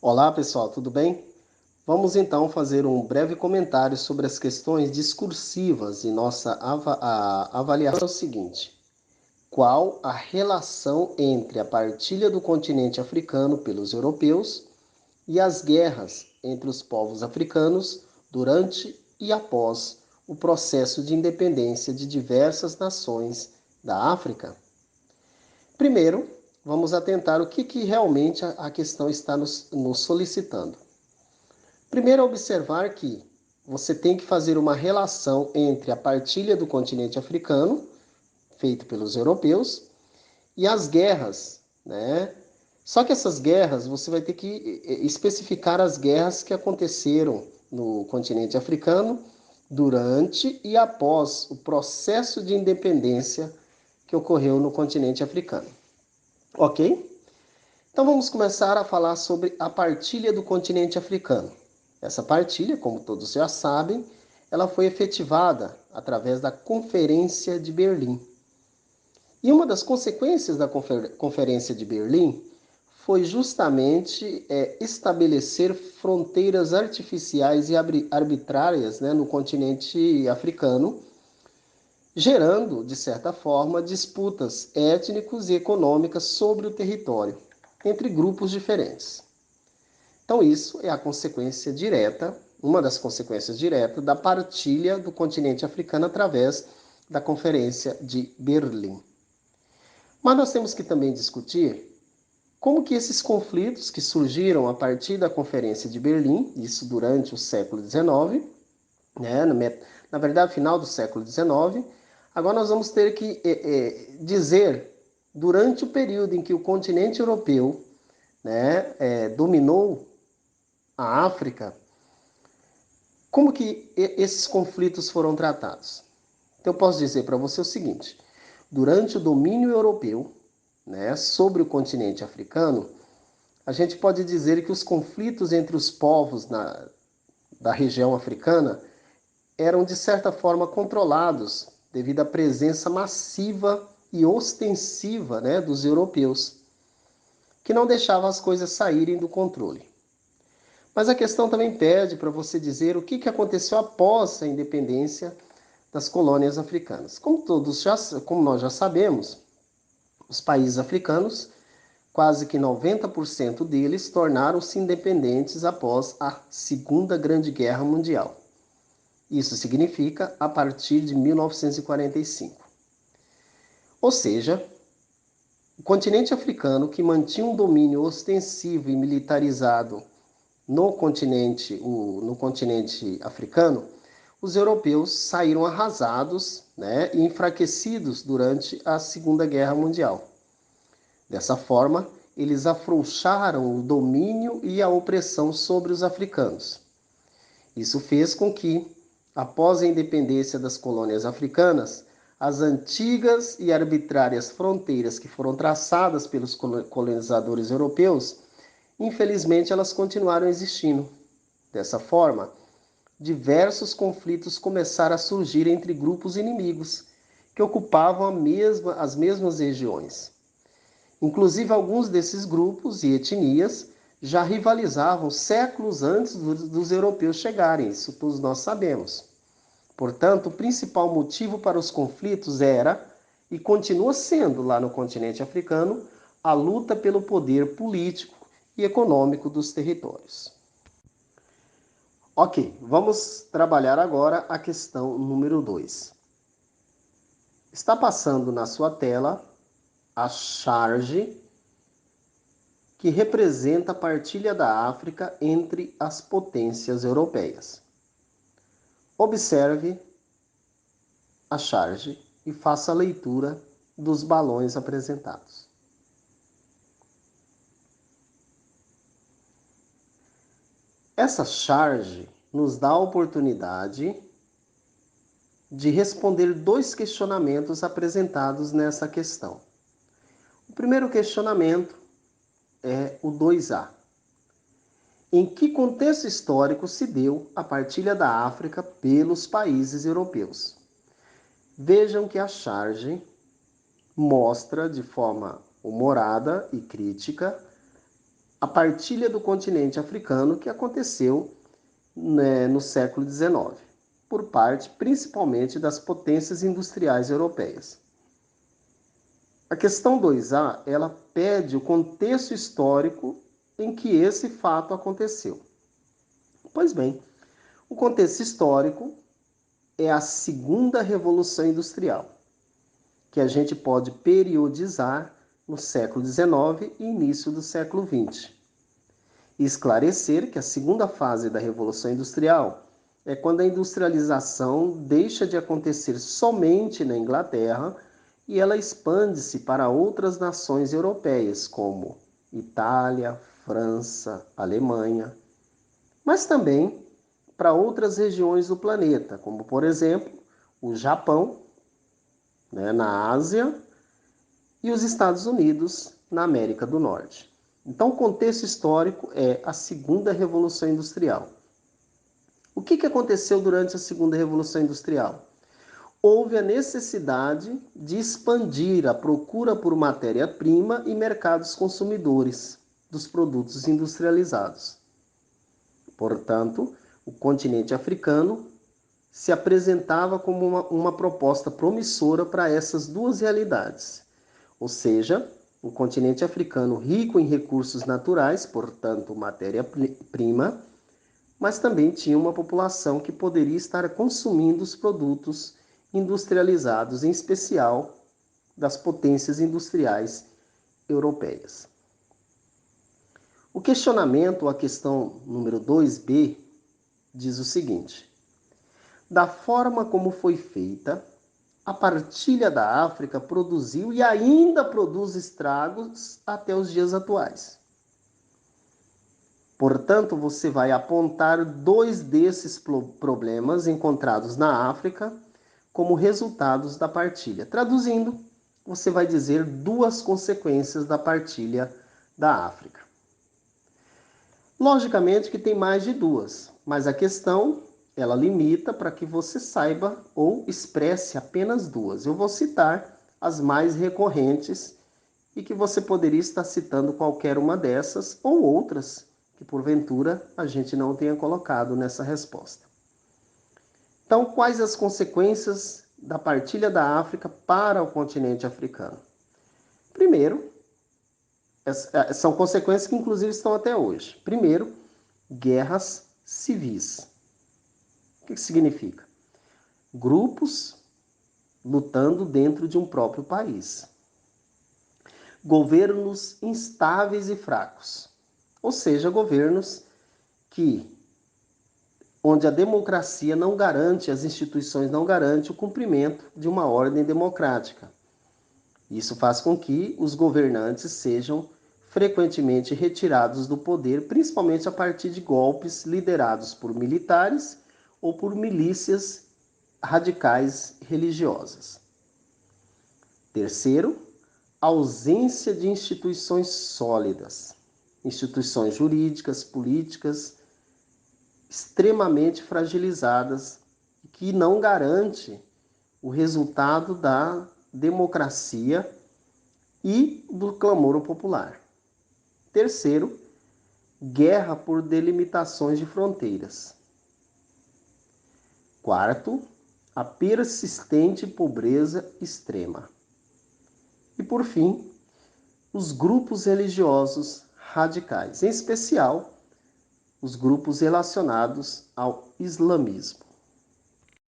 Olá pessoal, tudo bem? Vamos então fazer um breve comentário sobre as questões discursivas e nossa avaliação é o seguinte: qual a relação entre a partilha do continente africano pelos europeus e as guerras entre os povos africanos durante e após o processo de independência de diversas nações da África? Primeiro, vamos atentar o que realmente a questão está nos solicitando. Primeiro, observar que você tem que fazer uma relação entre a partilha do continente africano, feito pelos europeus, e as guerras, né? Só que essas guerras, você vai ter que especificar as guerras que aconteceram no continente africano durante e após o processo de independência que ocorreu no continente africano. Ok? Então vamos começar a falar sobre a partilha do continente africano. Essa partilha, como todos já sabem, ela foi efetivada através da Conferência de Berlim. E uma das consequências da Conferência de Berlim foi justamente estabelecer fronteiras artificiais e arbitrárias, né, no continente africano, gerando, de certa forma, disputas étnicos e econômicas sobre o território entre grupos diferentes. Então, isso é a consequência direta, uma das consequências diretas da partilha do continente africano através da Conferência de Berlim. Mas nós temos que também discutir como que esses conflitos que surgiram a partir da Conferência de Berlim, isso durante o século XIX, né, na verdade, final do século XIX, agora nós vamos ter que dizer, durante o período em que o continente europeu, né, dominou a África, como que esses conflitos foram tratados? Então eu posso dizer para você o seguinte: durante o domínio europeu, né, sobre o continente africano, a gente pode dizer que os conflitos entre os povos da região africana eram de certa forma controlados devido à presença massiva e ostensiva, né, dos europeus, que não deixavam as coisas saírem do controle. Mas a questão também pede para você dizer o que aconteceu após a independência das colônias africanas. Como nós já sabemos, os países africanos, quase que 90% deles tornaram-se independentes após a Segunda Grande Guerra Mundial. Isso significa a partir de 1945. Ou seja, o continente africano, que mantinha um domínio ostensivo e militarizado no continente africano, os europeus saíram arrasados, né, e enfraquecidos durante a Segunda Guerra Mundial. Dessa forma, eles afrouxaram o domínio e a opressão sobre os africanos. Isso fez com que, após a independência das colônias africanas, as antigas e arbitrárias fronteiras que foram traçadas pelos colonizadores europeus, infelizmente elas continuaram existindo. Dessa forma, diversos conflitos começaram a surgir entre grupos inimigos que ocupavam as mesmas regiões. Inclusive, alguns desses grupos e etnias já rivalizavam séculos antes dos europeus chegarem, isso todos nós sabemos. Portanto, o principal motivo para os conflitos era, e continua sendo lá no continente africano, a luta pelo poder político e econômico dos territórios. Ok, vamos trabalhar agora a questão número 2. Está passando na sua tela a charge que representa a partilha da África entre as potências europeias. Observe a charge e faça a leitura dos balões apresentados. Essa charge nos dá a oportunidade de responder dois questionamentos apresentados nessa questão. O primeiro questionamento é o 2A. Em que contexto histórico se deu a partilha da África pelos países europeus? Vejam que a charge mostra de forma humorada e crítica a partilha do continente africano que aconteceu, né, no século XIX, por parte principalmente das potências industriais europeias. A questão 2A, ela pede o contexto histórico em que esse fato aconteceu. Pois bem, o contexto histórico é a segunda Revolução Industrial, que a gente pode periodizar no século XIX e início do século XX. E esclarecer que a segunda fase da Revolução Industrial é quando a industrialização deixa de acontecer somente na Inglaterra e ela expande-se para outras nações europeias, como Itália, França, Alemanha, mas também para outras regiões do planeta, como, por exemplo, o Japão, né, na Ásia, e os Estados Unidos, na América do Norte. Então, o contexto histórico é a segunda Revolução Industrial. O que aconteceu durante a segunda Revolução Industrial? Houve a necessidade de expandir a procura por matéria-prima e mercados consumidores dos produtos industrializados. Portanto, o continente africano se apresentava como uma proposta promissora para essas duas realidades. Ou seja, um continente africano rico em recursos naturais, portanto, matéria-prima, mas também tinha uma população que poderia estar consumindo os produtos industrializados, em especial das potências industriais europeias. O questionamento, a questão número 2b, diz o seguinte: da forma como foi feita, a partilha da África produziu e ainda produz estragos até os dias atuais. Portanto, você vai apontar 2 desses problemas encontrados na África como resultados da partilha. Traduzindo, você vai dizer 2 consequências da partilha da África. Logicamente que tem mais de 2, mas a questão ela limita para que você saiba ou expresse apenas 2. Eu vou citar as mais recorrentes e que você poderia estar citando qualquer uma dessas ou outras que porventura a gente não tenha colocado nessa resposta. Então, quais as consequências da partilha da África para o continente africano? Primeiro, são consequências que inclusive estão até hoje. Primeiro, guerras civis. O que significa? Grupos lutando dentro de um próprio país. Governos instáveis e fracos. Ou seja, governos onde a democracia não garante, as instituições não garantem o cumprimento de uma ordem democrática. Isso faz com que os governantes sejam frequentemente retirados do poder, principalmente a partir de golpes liderados por militares ou por milícias radicais religiosas. Terceiro, ausência de instituições sólidas, instituições jurídicas, políticas, extremamente fragilizadas, que não garante o resultado da democracia e do clamor popular. Terceiro, guerra por delimitações de fronteiras. Quarto, a persistente pobreza extrema. E por fim, os grupos religiosos radicais, em especial os grupos relacionados ao islamismo.